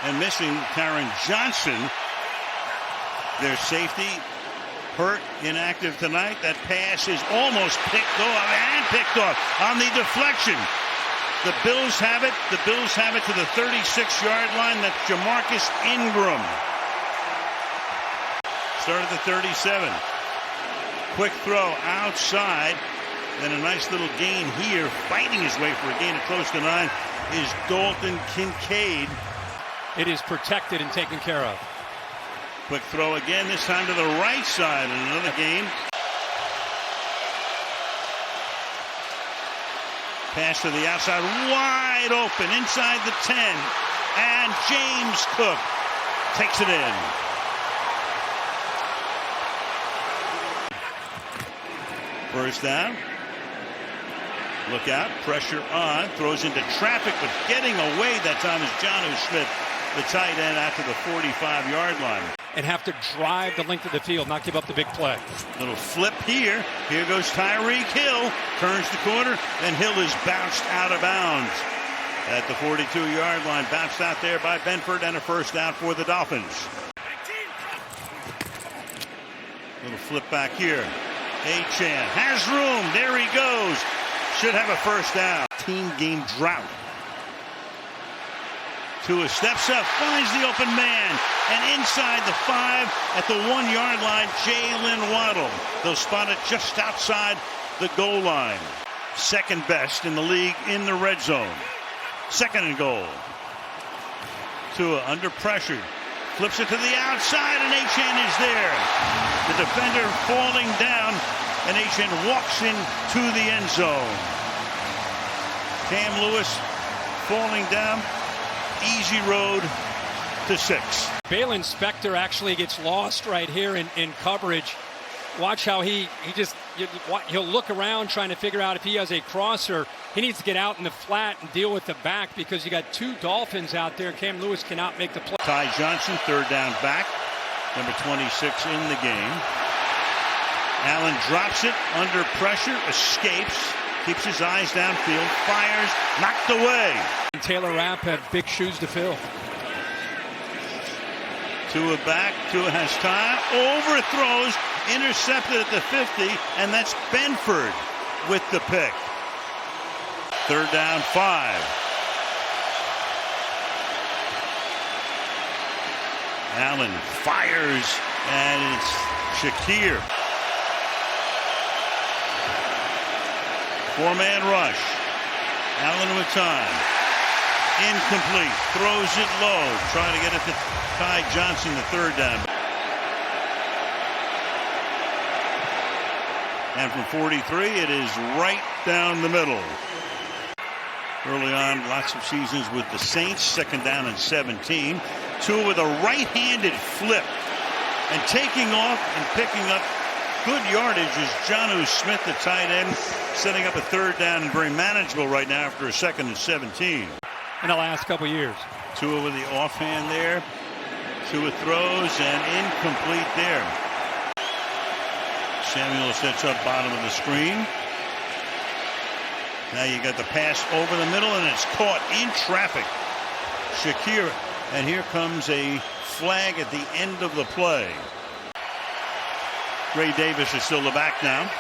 and missing Taron Johnson. Their safety hurt, inactive tonight. That pass is almost picked off on the deflection. The Bills have it. The Bills have it to the 36-yard line. That's Jamarcus Ingram. Start at the 37. Quick throw outside. Then a nice little gain here. Fighting his way for a gain of close to 9 is Dalton Kincaid. It is protected and taken care of. Quick throw again, this time to the right side, and another gain. Pass to the outside, wide open, inside the 10. And James Cook takes it in. First down. Look out, pressure on, throws into traffic, but getting away that time is Jonnu Smith, the tight end, out to the 45-yard line. And have to drive the length of the field, not give up the big play. Little flip here. Here goes Tyreek Hill. Turns the corner, and Hill is bounced out of bounds at the 42-yard line. Bounced out there by Benford, and a first down for the Dolphins. Little flip back here. Achane has room. There he goes. Should have a first down. Team-game drought. Tua steps up, finds the open man, and inside the 5 at the 1-yard line, Jalen Waddle. They'll spot it just outside the goal line. Second best in the league in the red zone. Second and goal. Tua under pressure. Flips it to the outside, and Achane is there. The defender falling down, and Achane walks into the end zone. Cam Lewis falling down. Easy road to 6. Balen Spector actually gets lost right here in coverage. Watch how he'll look around trying to figure out if he has a crosser. He needs to get out in the flat and deal with the back because you got 2 Dolphins out there. Cam Lewis cannot make the play. Ty Johnson, third down back, number 26 in the game. Allen drops it under pressure, escapes, keeps his eyes downfield, fires, knocked away. Taylor Rapp have big shoes to fill. Tua back. Tua has time. Overthrows. Intercepted at the 50. And that's Benford with the pick. Third down, 5. Allen fires. And it's Shakir. 4-man rush. Allen with time. Incomplete. Throws it low. Trying to get it to Ty Johnson, the third down. And from 43, it is right down the middle. Early on, lots of seasons with the Saints. Second down and 17. Tua with a right-handed flip. And taking off and picking up good yardage is Jonnu Smith, the tight end, setting up a third down and very manageable right now after a second and 17. In the last couple years. Tua with the offhand there. Tua throws and incomplete there. Samuel sets up bottom of the screen. Now you got the pass over the middle, and it's caught in traffic. Shakir, and here comes a flag at the end of the play. Ray Davis is still the back now.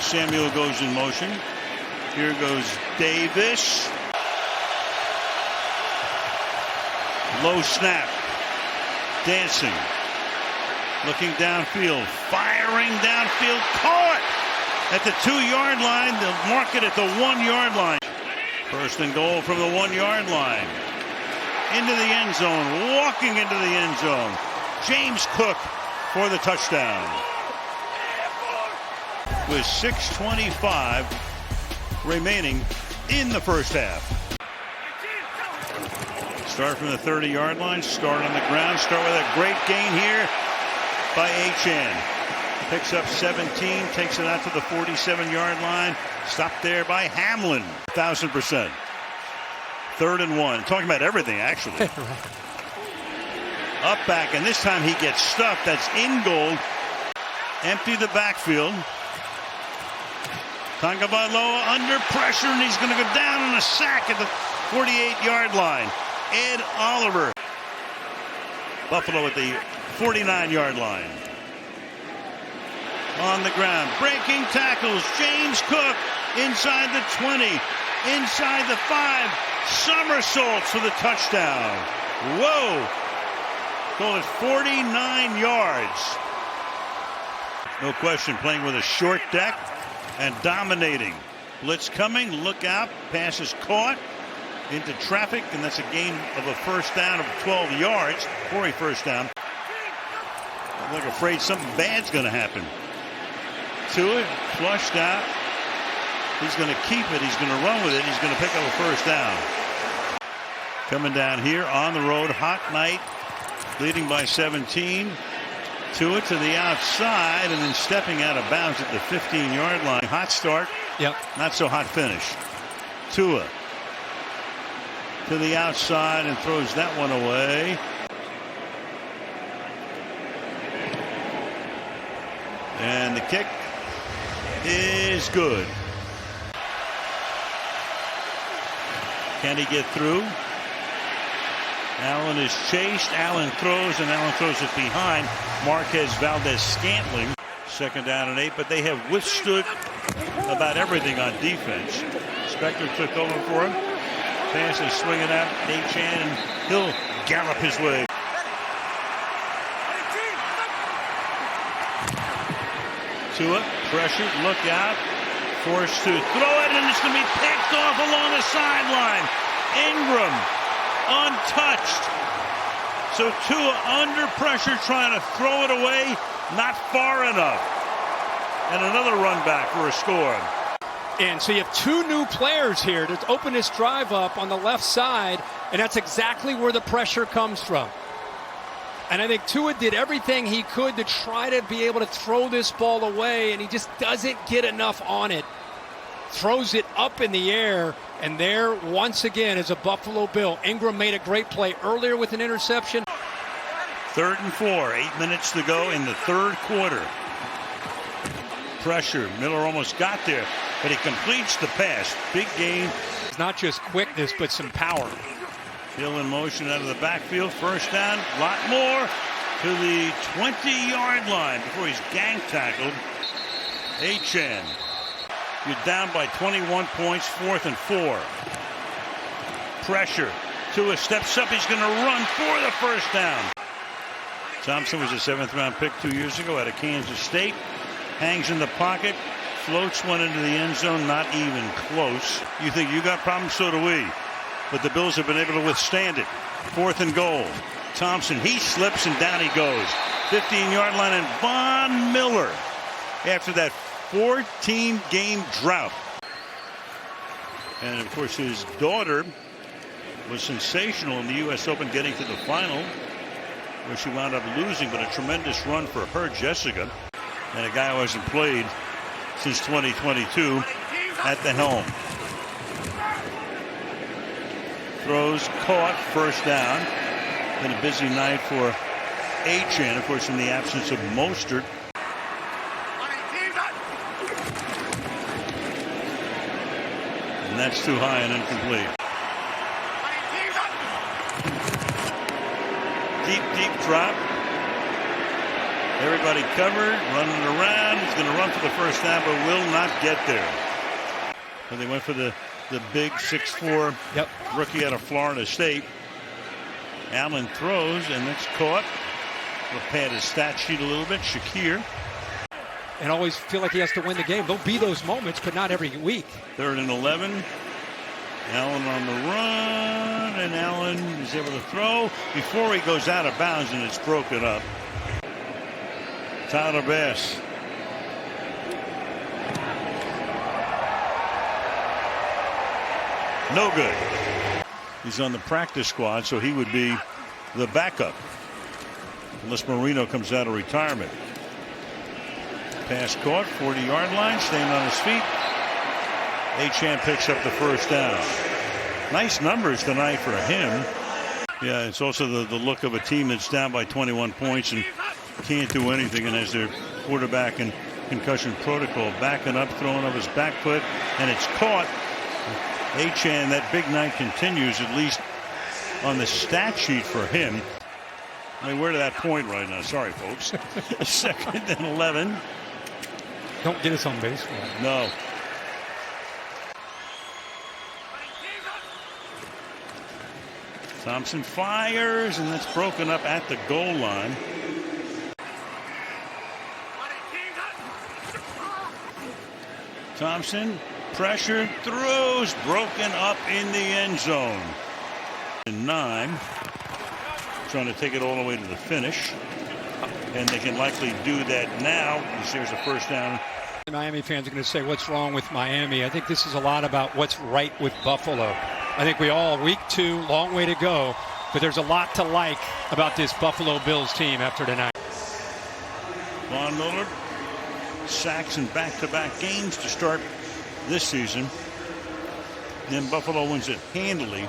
Samuel goes in motion. Here goes Davis. Low snap. Dancing. Looking downfield. Firing downfield. Caught at the 2-yard line. They'll mark it at the 1-yard line. First and goal from the 1-yard line. Into the end zone. Walking into the end zone. James Cook for the touchdown. With 6:25 remaining in the first half. Start from the 30-yard line. Start on the ground. Start with a great gain here by Achane. Picks up 17. Takes it out to the 47-yard line. Stopped there by Hamlin. 1,000%. Third and 1. Talking about everything, actually. Up back, and this time he gets stuffed. That's Ingold. Empty the backfield. Tagovailoa under pressure, and he's going to go down on a sack at the 48-yard line. Ed Oliver. Buffalo at the 49-yard line. On the ground, breaking tackles. James Cook inside the 20, inside the 5, somersaults for the touchdown. Whoa! Call it 49 yards. No question, playing with a short deck and dominating. Blitz coming, look out, pass is caught into traffic, and that's a gain of a first down of 12 yards for a first down. I'm like afraid something bad's going to happen. To it, flushed out. He's going to keep it, he's going to run with it, he's going to pick up a first down. Coming down here on the road, hot night, leading by 17. To it to the outside, and then stepping out of bounds at the 15-yard line. Hot start. Yep. Not so hot finish. Tua to the outside and throws that one away. And the kick is good. Can he get through? Allen is chased. Allen throws, and Allen throws it behind Marquez Valdez-Scantling. Second down and 8, but they have withstood about everything on defense. Spector took over for him. Pass is swinging out. Achane, and he'll gallop his way. Tua, pressured, look out. Forced to throw it, and it's going to be picked off along the sideline. Ingram untouched. So Tua under pressure trying to throw it away, not far enough. And another run back for a score. And so you have two new players here to open this drive up on the left side, and that's exactly where the pressure comes from. And I think Tua did everything he could to try to be able to throw this ball away, and he just doesn't get enough on it. Throws it up in the air, and there once again is a Buffalo Bill. Ingram made a great play earlier with an interception. 3rd and 4, 8 minutes to go in the third quarter. Pressure, Miller almost got there, but he completes the pass. Big gain. It's not just quickness, but some power. Hill in motion out of the backfield. First down, a lot more to the 20-yard line before he's gang tackled. Achane. You're down by 21 points, 4th and 4. Pressure. Tua steps up. He's going to run for the first down. Thompson was a 7th-round pick 2 years ago out of Kansas State. Hangs in the pocket. Floats one into the end zone. Not even close. You think you got problems? So do we. But the Bills have been able to withstand it. 4th and goal. Thompson, he slips and down he goes. 15-yard line, and Von Miller, after that 14-game drought. And of course his daughter was sensational in the U.S. Open, getting to the final, where she wound up losing, but a tremendous run for her, Jessica, and a guy who hasn't played since 2022 at the helm. Throws caught, first down. Been a busy night for Achane, of course, in the absence of Mostert. And that's too high and incomplete. Deep drop. Everybody covered, running around. He's going to run for the first down, but will not get there. And they went for the big 6'4" rookie out of Florida State. Allen throws, and it's caught. We'll pad his stat sheet a little bit. Shakir. And always feel like he has to win the game. There'll be those moments, but not every week. 3rd and 11. Allen on the run, and Allen is able to throw before he goes out of bounds, and it's broken up. Tyler Bass. No good. He's on the practice squad, so he would be the backup unless Marino comes out of retirement. Pass caught, 40-yard line, staying on his feet. Achane picks up the first down. Nice numbers tonight for him. Yeah, it's also the look of a team that's down by 21 points and can't do anything, and as their quarterback in concussion protocol, backing up, throwing up his back foot, and it's caught. Achane, that big night continues, at least on the stat sheet for him. I mean, we're to that point right now. Sorry, folks. 2nd and 11. Don't get us on base. No. Thompson fires, and that's broken up at the goal line. Thompson, pressure, throws, broken up in the end zone. And 9, trying to take it all the way to the finish. And they can likely do that now, because there's a first down. The Miami fans are going to say, what's wrong with Miami? I think this is a lot about what's right with Buffalo. I think we all, week 2, long way to go, but there's a lot to like about this Buffalo Bills team after tonight. Von Miller, sacks in back-to-back games to start this season. Then Buffalo wins it handily